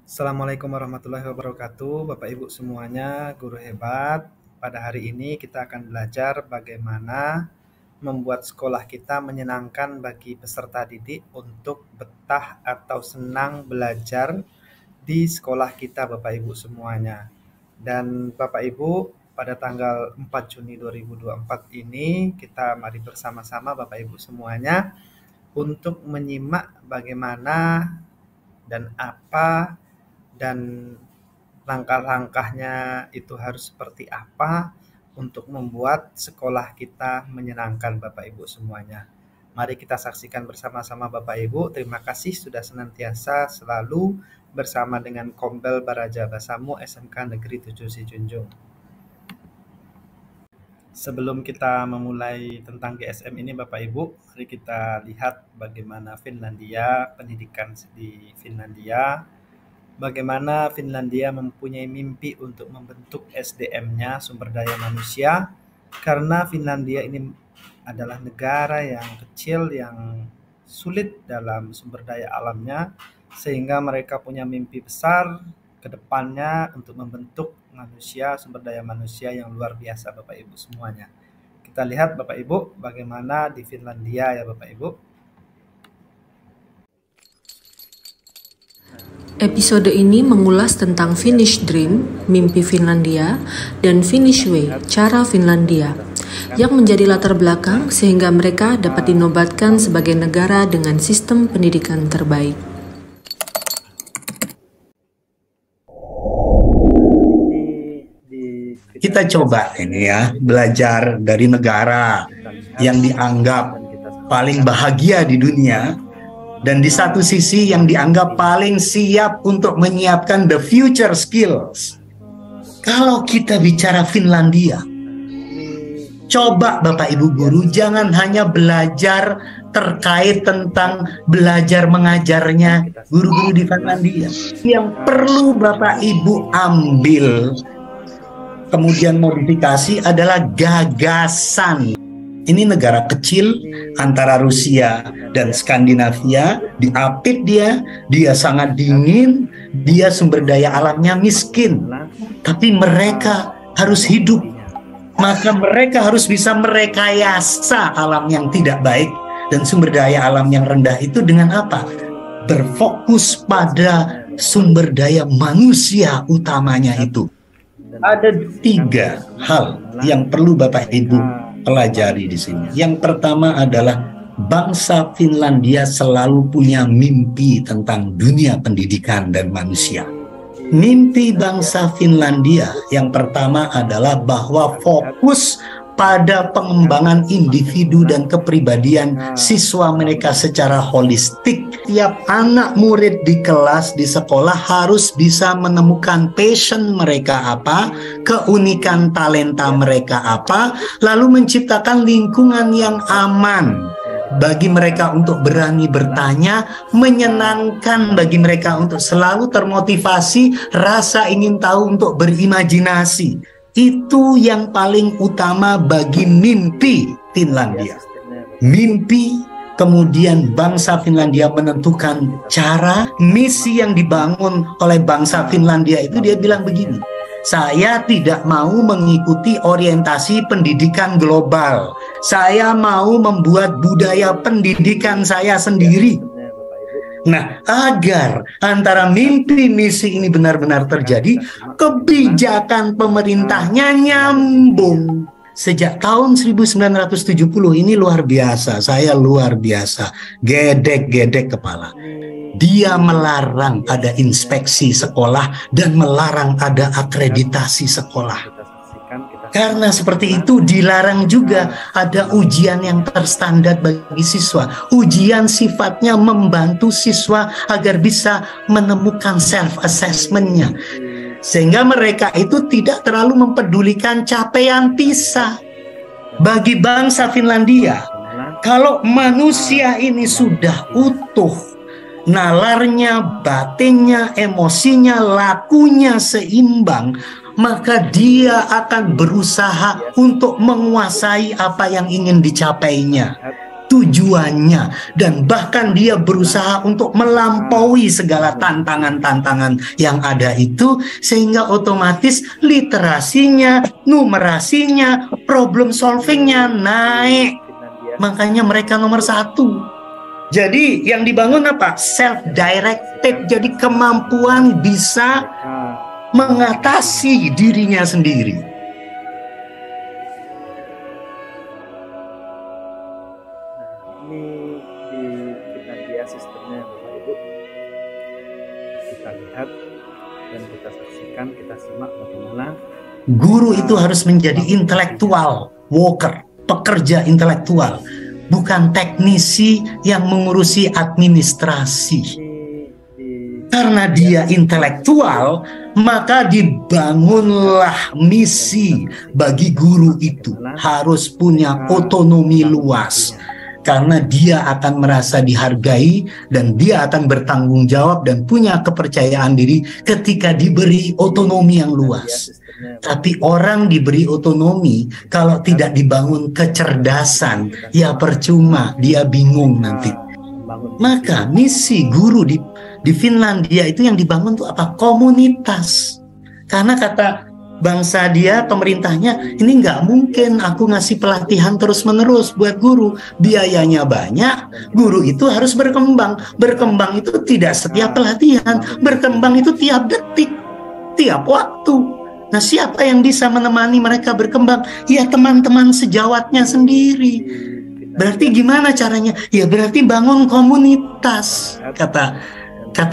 Assalamualaikum warahmatullahi wabarakatuh, Bapak Ibu semuanya, guru hebat. Pada hari ini kita akan belajar bagaimana membuat sekolah kita menyenangkan bagi peserta didik untuk betah atau senang belajar di sekolah kita, Bapak Ibu semuanya. Dan Bapak Ibu, pada tanggal 4 Juni 2024 ini kita mari bersama-sama Bapak Ibu semuanya untuk menyimak bagaimana dan apa dan langkah-langkahnya itu harus seperti apa untuk membuat sekolah kita menyenangkan Bapak Ibu semuanya. Mari kita saksikan bersama-sama Bapak Ibu. Terima kasih sudah senantiasa selalu bersama dengan Kombel Baraja Basamu SMK Negeri 7 Sijunjung. Sebelum kita memulai tentang GSM ini Bapak Ibu, mari kita lihat bagaimana Finlandia, pendidikan di Finlandia. Bagaimana Finlandia mempunyai mimpi untuk membentuk SDM-nya, sumber daya manusia, karena Finlandia ini adalah negara yang kecil, yang sulit dalam sumber daya alamnya, sehingga mereka punya mimpi besar ke depannya untuk membentuk manusia, sumber daya manusia yang luar biasa Bapak Ibu semuanya. Kita lihat Bapak Ibu bagaimana di Finlandia ya Bapak Ibu. Episode ini mengulas tentang Finnish Dream, mimpi Finlandia, dan Finnish Way, cara Finlandia, yang menjadi latar belakang sehingga mereka dapat dinobatkan sebagai negara dengan sistem pendidikan terbaik. Kita coba ini ya, belajar dari negara yang dianggap paling bahagia di dunia, dan di satu sisi yang dianggap paling siap untuk menyiapkan the future skills. Kalau kita bicara Finlandia, coba Bapak Ibu guru jangan hanya belajar terkait tentang belajar mengajarnya guru-guru di Finlandia. Yang perlu Bapak Ibu ambil kemudian modifikasi adalah gagasan. Ini negara kecil antara Rusia dan Skandinavia, diapit dia sangat dingin, dia sumber daya alamnya miskin. Tapi mereka harus hidup, maka mereka harus bisa merekayasa alam yang tidak baik dan sumber daya alam yang rendah itu dengan apa? Berfokus pada sumber daya manusia utamanya itu. Ada 3 hal yang perlu Bapak Ibu pelajari di sini. Yang pertama adalah bangsa Finlandia selalu punya mimpi tentang dunia pendidikan dan manusia. Mimpi bangsa Finlandia yang pertama adalah bahwa fokus pada pengembangan individu dan kepribadian siswa mereka secara holistik. Tiap anak murid di kelas, di sekolah harus bisa menemukan passion mereka apa, keunikan talenta mereka apa, lalu menciptakan lingkungan yang aman bagi mereka untuk berani bertanya, menyenangkan bagi mereka untuk selalu termotivasi, rasa ingin tahu untuk berimajinasi. Itu yang paling utama bagi mimpi Finlandia. Mimpi, kemudian bangsa Finlandia menentukan cara, misi yang dibangun oleh bangsa Finlandia itu dia bilang begini, saya tidak mau mengikuti orientasi pendidikan global. Saya mau membuat budaya pendidikan saya sendiri. Nah, agar antara mimpi misi ini benar-benar terjadi, kebijakan pemerintahnya nyambung. Sejak tahun 1970 ini luar biasa, saya luar biasa, gedek-gedek kepala. Dia melarang ada inspeksi sekolah dan melarang ada akreditasi sekolah. Karena seperti itu dilarang juga ada ujian yang terstandar bagi siswa. Ujian sifatnya membantu siswa agar bisa menemukan self-assessment-nya. Sehingga mereka itu tidak terlalu mempedulikan capaian PISA. Bagi bangsa Finlandia, kalau manusia ini sudah utuh, nalarnya, batinnya, emosinya, lakunya seimbang, maka dia akan berusaha untuk menguasai apa yang ingin dicapainya. tujuannya, dan bahkan dia berusaha untuk melampaui segala tantangan-tantangan yang ada itu, sehingga otomatis literasinya, numerasinya, problem solvingnya naik. Makanya mereka nomor 1. Jadi yang dibangun apa? Self-directed, jadi kemampuan bisa mengatasi dirinya sendiri. Sistemnya Bapak Ibu, kita lihat dan kita saksikan, kita simak bagaimana guru itu harus menjadi intelektual worker, pekerja intelektual, bukan teknisi yang mengurusi administrasi. Karena dia intelektual, maka dibangunlah misi bagi guru itu, harus punya otonomi luas. Karena dia akan merasa dihargai dan dia akan bertanggung jawab dan punya kepercayaan diri ketika diberi otonomi yang luas. Tapi orang diberi otonomi, kalau tidak dibangun kecerdasan, ya percuma, dia bingung nanti. Maka misi guru di Finlandia itu yang dibangun itu apa? Komunitas. Karena kata bangsa dia, pemerintahnya, ini nggak mungkin aku ngasih pelatihan terus-menerus buat guru. Biayanya banyak, guru itu harus berkembang. Berkembang itu tidak setiap pelatihan, berkembang itu tiap detik, tiap waktu. Nah, siapa yang bisa menemani mereka berkembang? Ya teman-teman sejawatnya sendiri. Berarti gimana caranya? Ya berarti bangun komunitas, kata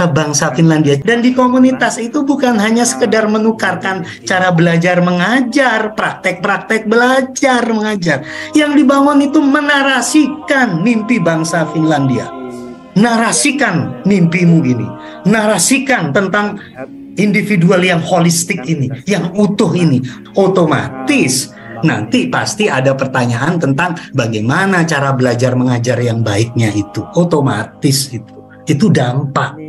bangsa Finlandia. Dan di komunitas itu bukan hanya sekedar menukarkan cara belajar mengajar, praktek-praktek belajar mengajar. Yang dibangun itu menarasikan mimpi bangsa Finlandia. Narasikan mimpimu ini. Narasikan tentang individual yang holistik ini, yang utuh ini. Otomatis nanti pasti ada pertanyaan tentang bagaimana cara belajar mengajar yang baiknya itu. Otomatis itu dampak.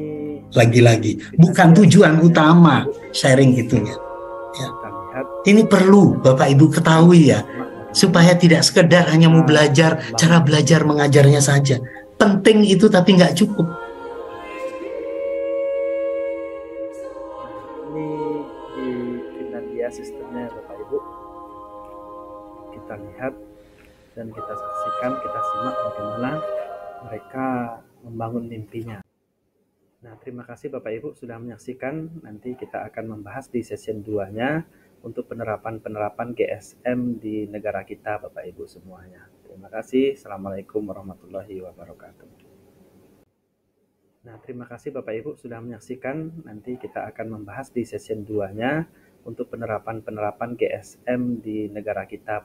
Lagi-lagi bukan tujuan utama sharing itunya ya. Ini perlu Bapak Ibu ketahui ya, supaya tidak sekedar hanya mau belajar cara belajar mengajarnya saja. Penting itu tapi nggak cukup. Ini di Finlandia sistemnya Bapak Ibu, kita lihat dan kita saksikan, kita simak bagaimana mereka membangun mimpinya. Nah, terima kasih Bapak Ibu sudah menyaksikan. Nanti kita akan membahas di session 2-nya untuk penerapan GSM di negara kita Bapak Ibu semuanya. Terima kasih. Assalamualaikum warahmatullahi wabarakatuh. Nah, terima kasih Bapak Ibu sudah menyaksikan. Nanti kita akan membahas di session 2-nya untuk penerapan GSM di negara kita Bapak